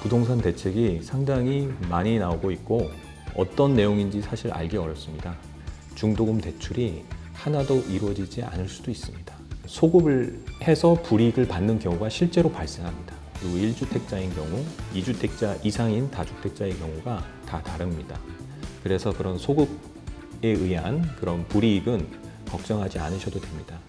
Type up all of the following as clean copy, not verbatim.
부동산 대책이 상당히 많이 나오고 있고 어떤 내용인지 사실 알기 어렵습니다. 중도금 대출이 하나도 이루어지지 않을 수도 있습니다. 소급을 해서 불이익을 받는 경우가 실제로 발생합니다. 그리고 1주택자인 경우, 2주택자 이상인 다주택자의 경우가 다 다릅니다. 그래서 그런 소급에 의한 그런 불이익은 걱정하지 않으셔도 됩니다.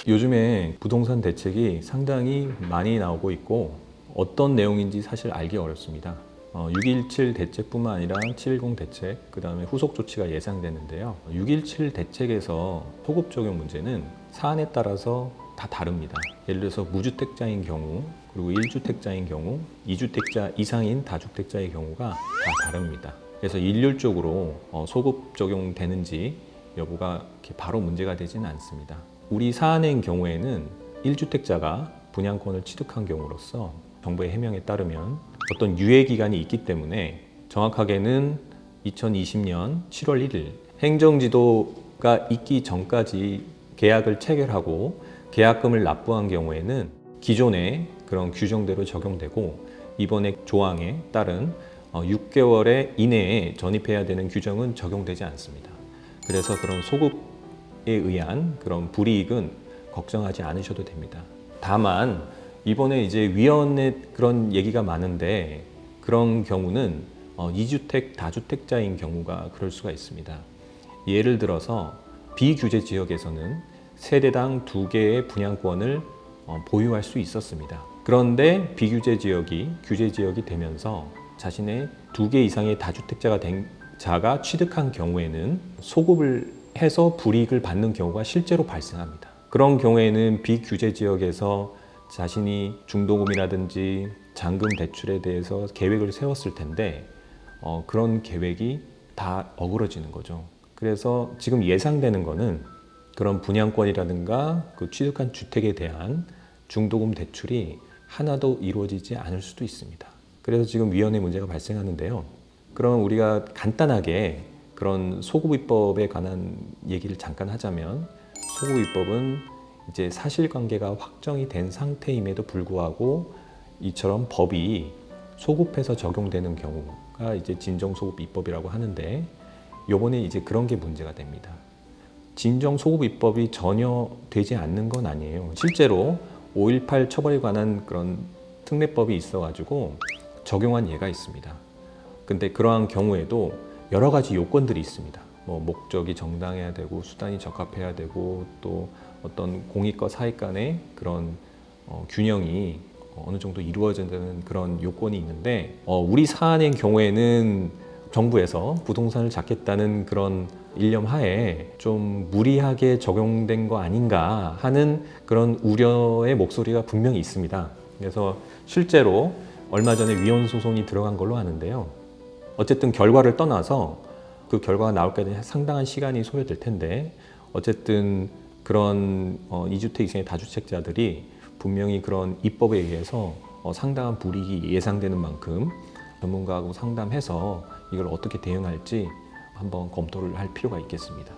요즘에 부동산 대책이 상당히 많이 나오고 있고 어떤 내용인지 사실 알기 어렵습니다. 6.17 대책뿐만 아니라 7.10 대책, 그 다음에 후속 조치가 예상되는데요. 6.17 대책에서 소급 적용 문제는 사안에 따라서 다 다릅니다. 예를 들어서 무주택자인 경우, 그리고 1주택자인 경우, 2주택자 이상인 다주택자의 경우가 다 다릅니다. 그래서 일률적으로 소급 적용되는지 여부가 이렇게 바로 문제가 되지는 않습니다. 우리 사안의 경우에는 1주택자가 분양권을 취득한 경우로서 정부의 해명에 따르면 어떤 유예 기간이 있기 때문에 정확하게는 2020년 7월 1일 행정지도가 있기 전까지 계약을 체결하고 계약금을 납부한 경우에는 기존의 그런 규정대로 적용되고 이번에 조항에 따른 6개월 이내에 전입해야 되는 규정은 적용되지 않습니다. 그래서 그런 소급에 의한 그런 불이익은 걱정하지 않으셔도 됩니다. 다만 이번에 이제 위헌의 그런 얘기가 많은데 그런 경우는 2주택, 다주택자인 경우가 그럴 수가 있습니다. 예를 들어서 비규제 지역에서는 세대당 2개의 분양권을 보유할 수 있었습니다. 그런데 비규제 지역이 규제 지역이 되면서 자신의 2개 이상의 다주택자가 된 자가 취득한 경우에는 소급을 해서 불이익을 받는 경우가 실제로 발생합니다. 그런 경우에는 비규제 지역에서 자신이 중도금이라든지 잔금 대출에 대해서 계획을 세웠을 텐데 그런 계획이 다 어그러지는 거죠. 그래서 지금 예상되는 거는 그런 분양권이라든가 그 취득한 주택에 대한 중도금 대출이 하나도 이루어지지 않을 수도 있습니다. 그래서 지금 위헌의 문제가 발생하는데요. 그럼 우리가 간단하게 그런 소급입법에 관한 얘기를 잠깐 하자면 소급입법은 이제 사실관계가 확정이 된 상태임에도 불구하고 이처럼 법이 소급해서 적용되는 경우가 이제 진정소급입법이라고 하는데 요번에 이제 그런 게 문제가 됩니다. 진정소급입법이 전혀 되지 않는 건 아니에요. 실제로 5.18 처벌에 관한 그런 특례법이 있어가지고 적용한 예가 있습니다. 근데 그러한 경우에도 여러 가지 요건들이 있습니다. 목적이 정당해야 되고 수단이 적합해야 되고 또 어떤 공익과 사익 간의 그런 균형이 어느 정도 이루어진다는 그런 요건이 있는데 우리 사안의 경우에는 정부에서 부동산을 잡겠다는 그런 일념 하에 좀 무리하게 적용된 거 아닌가 하는 그런 우려의 목소리가 분명히 있습니다. 그래서 실제로 얼마 전에 위헌 소송이 들어간 걸로 아는데요. 어쨌든 결과를 떠나서 그 결과가 나올까지 상당한 시간이 소요될 텐데 어쨌든 그런 2주택 이상의 다주택자들이 분명히 그런 입법에 의해서 상당한 불이익이 예상되는 만큼 전문가하고 상담해서 이걸 어떻게 대응할지 한번 검토를 할 필요가 있겠습니다.